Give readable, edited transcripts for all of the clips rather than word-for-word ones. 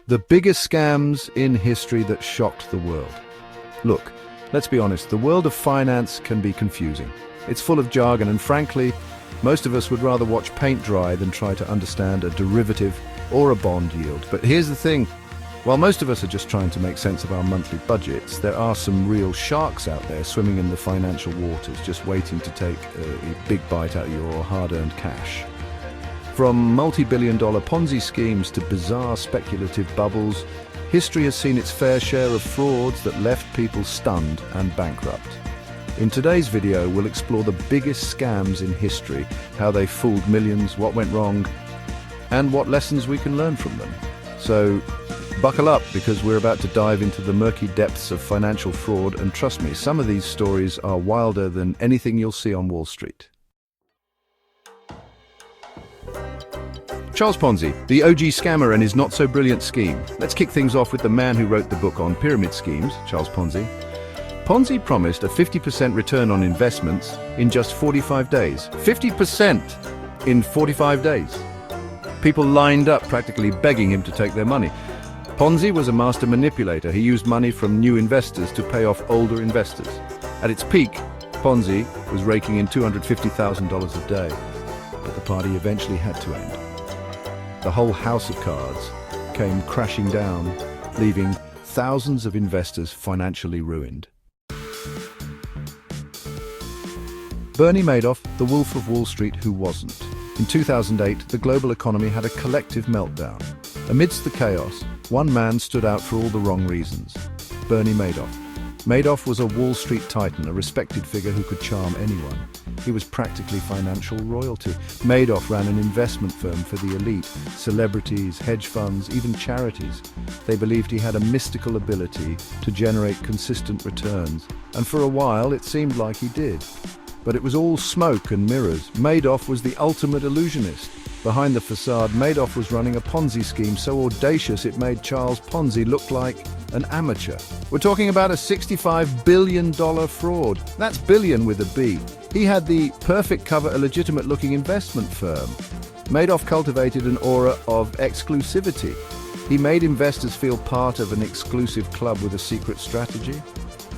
The biggest scams in history that shocked the world. Look, let's be honest, the world of finance can be confusing. It's full of jargon and frankly, most of us would rather watch paint dry than try to understand a derivative or a bond yield. But here's the thing, while most of us are just trying to make sense of our monthly budgets, there are some real sharks out there swimming in the financial waters, just waiting to take a big bite out of your hard-earned cash. From multi-billion-dollar Ponzi schemes to bizarre speculative bubbles, history has seen its fair share of frauds that left people stunned and bankrupt. In today's video, we'll explore the biggest scams in history, how they fooled millions, what went wrong, and what lessons we can learn from them. So, buckle up, because we're about to dive into the murky depths of financial fraud, and trust me, some of these stories are wilder than anything you'll see on Wall Street. Charles Ponzi, the OG scammer and his not-so-brilliant scheme. Let's kick things off with the man who wrote the book on pyramid schemes, Charles Ponzi. Ponzi promised a 50% return on investments in just 45 days. 50% in 45 days. People lined up practically begging him to take their money. Ponzi was a master manipulator. He used money from new investors to pay off older investors. At its peak, Ponzi was raking in $250,000 a day. But the party eventually had to end. The whole house of cards came crashing down, leaving thousands of investors financially ruined. Bernie Madoff, the wolf of Wall Street who wasn't. In 2008, the global economy had a collective meltdown. Amidst the chaos, one man stood out for all the wrong reasons: Bernie Madoff. Madoff was a Wall Street titan, a respected figure who could charm anyone. He was practically financial royalty. Madoff ran an investment firm for the elite, celebrities, hedge funds, even charities. They believed he had a mystical ability to generate consistent returns, and for a while it seemed like he did. But it was all smoke and mirrors. Madoff was the ultimate illusionist. Behind the facade, Madoff was running a Ponzi scheme so audacious it made Charles Ponzi look like an amateur. We're talking about a $65 billion fraud. That's billion with a B. He had the perfect cover, a legitimate-looking investment firm. Madoff cultivated an aura of exclusivity. He made investors feel part of an exclusive club with a secret strategy.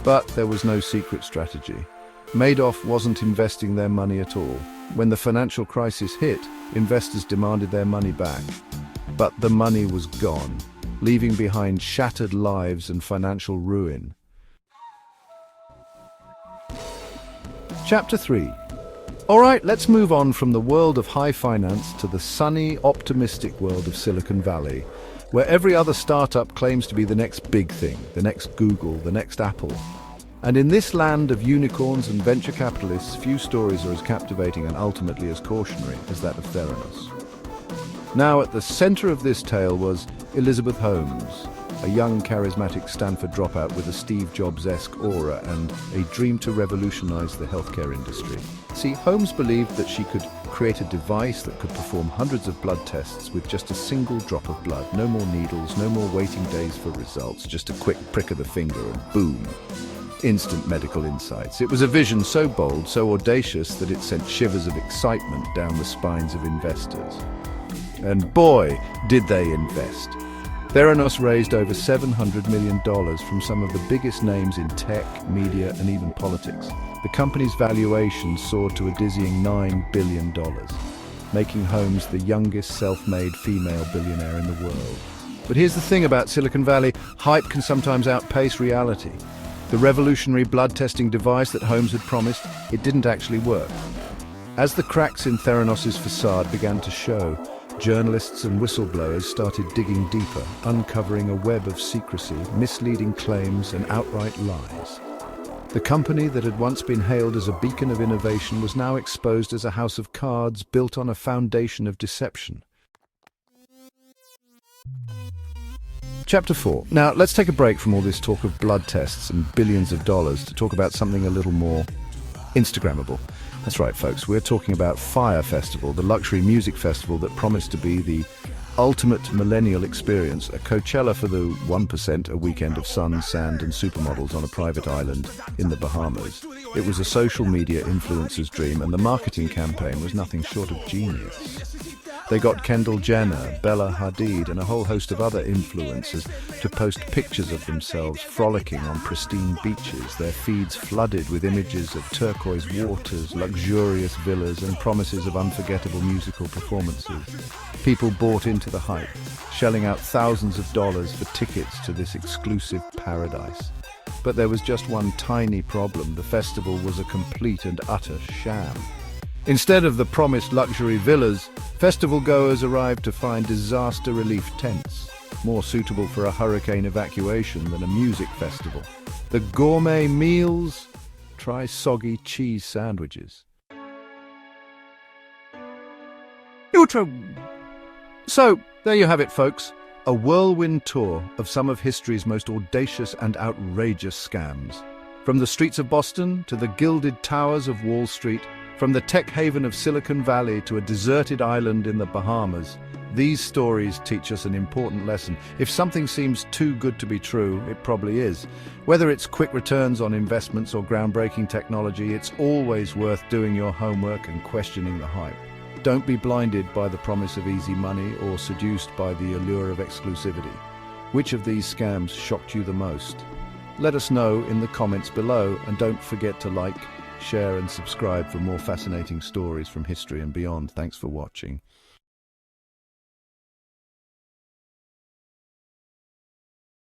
But there was no secret strategy. Madoff wasn't investing their money at all. When the financial crisis hit, investors demanded their money back. But the money was gone, leaving behind shattered lives and financial ruin. Chapter 3. All right, let's move on from the world of high finance to the sunny, optimistic world of Silicon Valley, where every other startup claims to be the next big thing, the next Google, the next Apple. And in this land of unicorns and venture capitalists, few stories are as captivating and ultimately as cautionary as that of Theranos. Now, at the center of this tale was Elizabeth Holmes, a young, charismatic Stanford dropout with a Steve Jobs-esque aura and a dream to revolutionize the healthcare industry. See, Holmes believed that she could create a device that could perform hundreds of blood tests with just a single drop of blood. No more needles, no more waiting days for results, just a quick prick of the finger and boom. Instant medical insights. It was a vision so bold, so audacious that it sent shivers of excitement down the spines of investors. And boy, did they invest. Theranos raised over $700 million from some of the biggest names in tech, media, and even politics. The company's valuation soared to a dizzying $9 billion, making Holmes the youngest self-made female billionaire in the world. But here's the thing about Silicon Valley: hype can sometimes outpace reality. The revolutionary blood testing device that Holmes had promised, it didn't actually work. As the cracks in Theranos' facade began to show, journalists and whistleblowers started digging deeper, uncovering a web of secrecy, misleading claims, and outright lies. The company that had once been hailed as a beacon of innovation was now exposed as a house of cards built on a foundation of deception. Chapter 4. Now, let's take a break from all this talk of blood tests and billions of dollars to talk about something a little more Instagrammable. That's right, folks, we're talking about Fyre Festival, the luxury music festival that promised to be the ultimate millennial experience, a Coachella for the 1%, a weekend of sun, sand, and supermodels on a private island in the Bahamas. It was a social media influencer's dream, and the marketing campaign was nothing short of genius. They got Kendall Jenner, Bella Hadid, and a whole host of other influencers to post pictures of themselves frolicking on pristine beaches, their feeds flooded with images of turquoise waters, luxurious villas, and promises of unforgettable musical performances. People bought into the hype, shelling out thousands of dollars for tickets to this exclusive paradise. But there was just one tiny problem: the festival was a complete and utter sham. Instead of the promised luxury villas, festival goers arrived to find disaster relief tents, more suitable for a hurricane evacuation than a music festival. The gourmet meals? Try soggy cheese sandwiches. Outro. So, there you have it, folks. A whirlwind tour of some of history's most audacious and outrageous scams. From the streets of Boston to the gilded towers of Wall Street, from the tech haven of Silicon Valley to a deserted island in the Bahamas, these stories teach us an important lesson. If something seems too good to be true, it probably is. Whether it's quick returns on investments or groundbreaking technology, it's always worth doing your homework and questioning the hype. Don't be blinded by the promise of easy money or seduced by the allure of exclusivity. Which of these scams shocked you the most? Let us know in the comments below, and don't forget to like, share and subscribe for more fascinating stories from history and beyond. Thanks for watching.